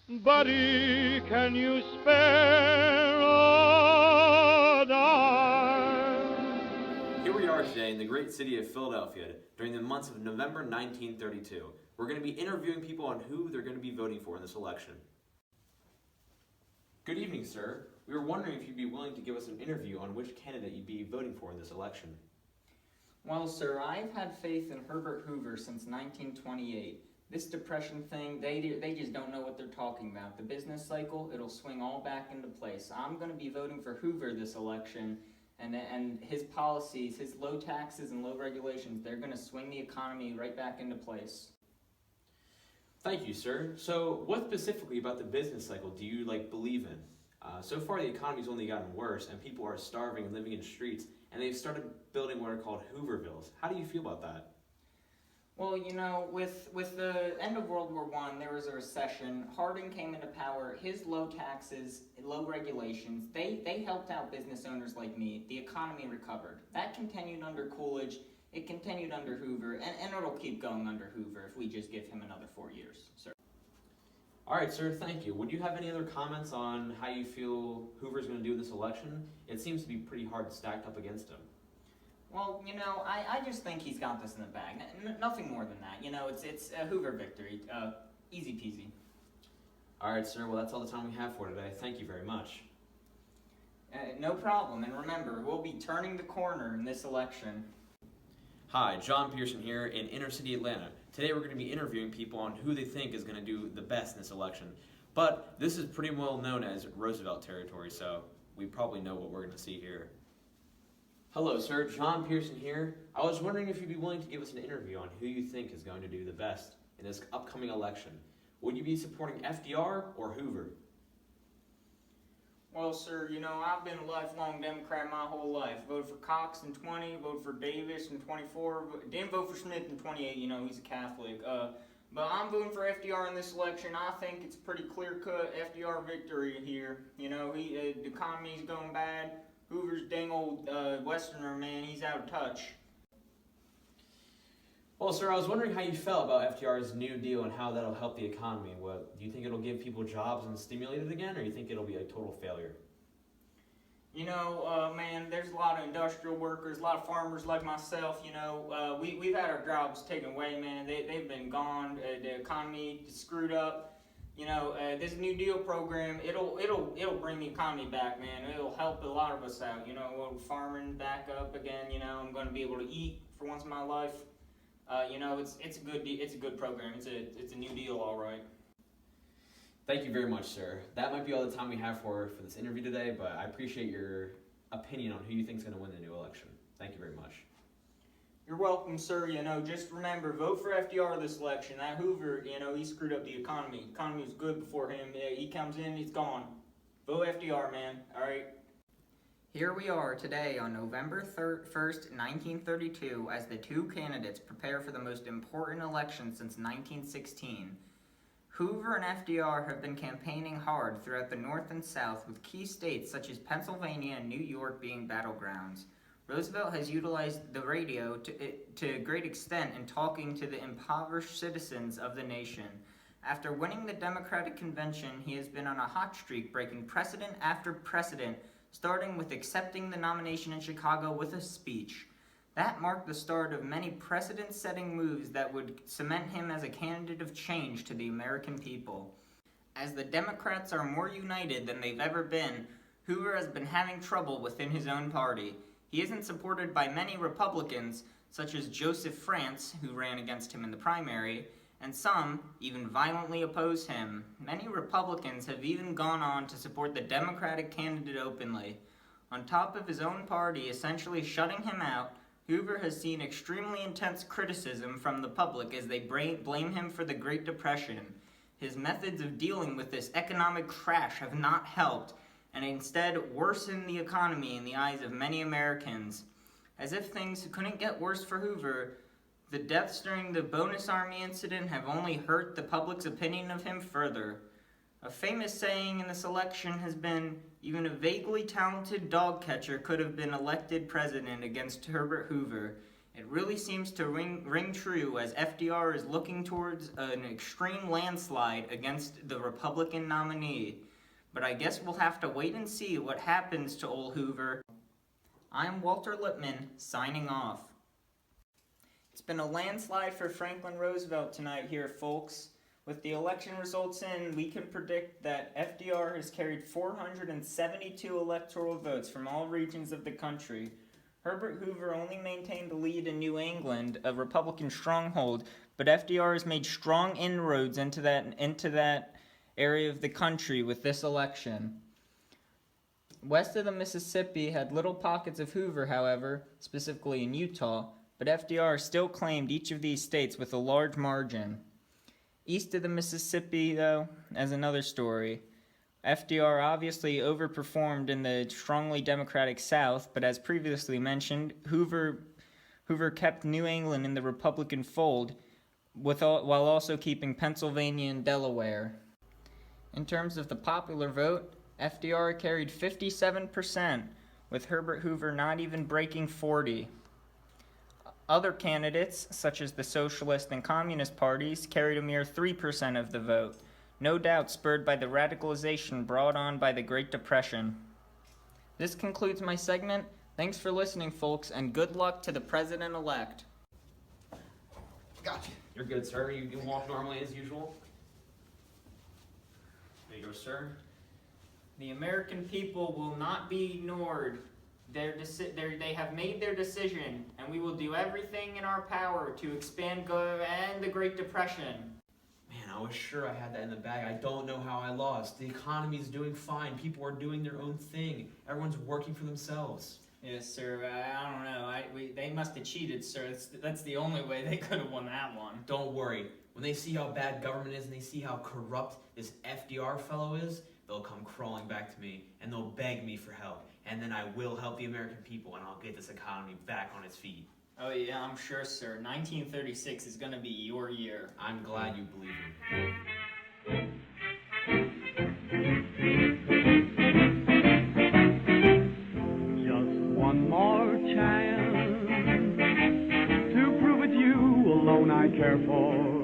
Buddy, can you spare a dime? Here we are today in the great city of Philadelphia during the months of November 1932. We're going to be interviewing people on who they're going to be voting for in this election. Good evening, sir. We were wondering if you'd be willing to give us an interview on which candidate you'd be voting for in this election. Well, sir, I've had faith in Herbert Hoover since 1928. This depression thing, they just don't know what they're talking about. The business cycle, it'll swing all back into place. I'm going to be voting for Hoover this election, and his policies, his low taxes and low regulations, they're going to swing the economy right back into place. Thank you, sir. So, what specifically about the business cycle do you believe in? So far, the economy's only gotten worse, and people are starving and living in streets, and they've started building what are called Hoovervilles. How do you feel about that? Well, with the end of World War I, there was a recession. Harding came into power. His low taxes, low regulations, they helped out business owners like me. The economy recovered. That continued under Coolidge. It continued under Hoover, and it'll keep going under Hoover if we just give him another 4 years, sir. All right, sir, thank you. Would you have any other comments on how you feel Hoover's going to do this election? It seems to be pretty hard stacked up against him. Well, I just think he's got this in the bag. Nothing more than that. It's a Hoover victory. Easy peasy. All right, sir. Well, that's all the time we have for today. Thank you very much. No problem. And remember, we'll be turning the corner in this election. Hi, John Pearson here in inner city Atlanta. Today we're going to be interviewing people on who they think is going to do the best in this election. But this is pretty well known as Roosevelt territory, so we probably know what we're going to see here. Hello, sir. John Pearson here. I was wondering if you'd be willing to give us an interview on who you think is going to do the best in this upcoming election. Would you be supporting FDR or Hoover? Well, sir, I've been a lifelong Democrat my whole life. Voted for Cox in 20, voted for Davis in 24, didn't vote for Smith in 28, he's a Catholic. But I'm voting for FDR in this election. I think it's pretty clear-cut FDR victory here. The economy's going bad. Hoover's dang old Westerner, man, he's out of touch. Well, sir, I was wondering how you felt about FDR's New Deal and how that'll help the economy. What, do you think it'll give people jobs and stimulate it again, or do you think it'll be a total failure? Man, there's a lot of industrial workers, a lot of farmers like myself. We've had our jobs taken away, man. They've been gone. The economy is screwed up. This New Deal program, it'll bring the economy back, man. It'll help a lot of us out. Farming back up again. I'm going to be able to eat for once in my life. It's a good program. It's a New Deal, all right. Thank you very much, sir. That might be all the time we have for this interview today, but I appreciate your opinion on who you think is going to win the new election. Thank you very much. You're welcome, sir. Just remember, vote for FDR this election. That Hoover, he screwed up the economy. The economy was good before him. Yeah, he comes in, he's gone. Vote FDR, man. All right. Here we are today on November 1st, 1932, as the two candidates prepare for the most important election since 1916. Hoover and FDR have been campaigning hard throughout the North and South, with key states such as Pennsylvania and New York being battlegrounds. Roosevelt has utilized the radio to a great extent in talking to the impoverished citizens of the nation. After winning the Democratic Convention, he has been on a hot streak, breaking precedent after precedent, starting with accepting the nomination in Chicago with a speech. That marked the start of many precedent-setting moves that would cement him as a candidate of change to the American people. As the Democrats are more united than they've ever been, Hoover has been having trouble within his own party. He isn't supported by many Republicans, such as Joseph France, who ran against him in the primary, and some even violently oppose him. Many Republicans have even gone on to support the Democratic candidate openly. On top of his own party essentially shutting him out, Hoover has seen extremely intense criticism from the public as they blame him for the Great Depression. His methods of dealing with this economic crash have not helped, and instead worsened the economy in the eyes of many Americans. As if things couldn't get worse for Hoover, the deaths during the Bonus Army incident have only hurt the public's opinion of him further. A famous saying in this election has been, even a vaguely talented dog catcher could have been elected president against Herbert Hoover. It really seems to ring true as FDR is looking towards an extreme landslide against the Republican nominee. But I guess we'll have to wait and see what happens to old Hoover. I'm Walter Lippman, signing off. It's been a landslide for Franklin Roosevelt tonight here, folks. With the election results in, we can predict that FDR has carried 472 electoral votes from all regions of the country. Herbert Hoover only maintained the lead in New England, a Republican stronghold, but FDR has made strong inroads into that area of the country with this election. West of the Mississippi had little pockets of Hoover, however, specifically in Utah, but FDR still claimed each of these states with a large margin. East of the Mississippi, though, as another story. FDR obviously overperformed in the strongly Democratic South, but as previously mentioned, Hoover kept New England in the Republican fold, while also keeping Pennsylvania and Delaware. In terms of the popular vote, FDR carried 57%, with Herbert Hoover not even breaking 40%. Other candidates, such as the Socialist and Communist parties, carried a mere 3% of the vote, no doubt spurred by the radicalization brought on by the Great Depression. This concludes my segment. Thanks for listening, folks, and good luck to the president-elect. Gotcha. You're good, sir. You can walk normally as usual. There you go, sir. The American people will not be ignored. They have made their decision, and we will do everything in our power to end the Great Depression. Man, I was sure I had that in the bag. I don't know how I lost. The economy's doing fine. People are doing their own thing. Everyone's working for themselves. Yes, sir. I don't know. They must have cheated, sir. That's the only way they could have won that one. Don't worry. When they see how bad government is and they see how corrupt this FDR fellow is, they'll come crawling back to me and they'll beg me for help. And then I will help the American people and I'll get this economy back on its feet. Oh yeah, I'm sure, sir. 1936 is gonna be your year. I'm glad you believe me. Just one more chance to prove it you alone I care for.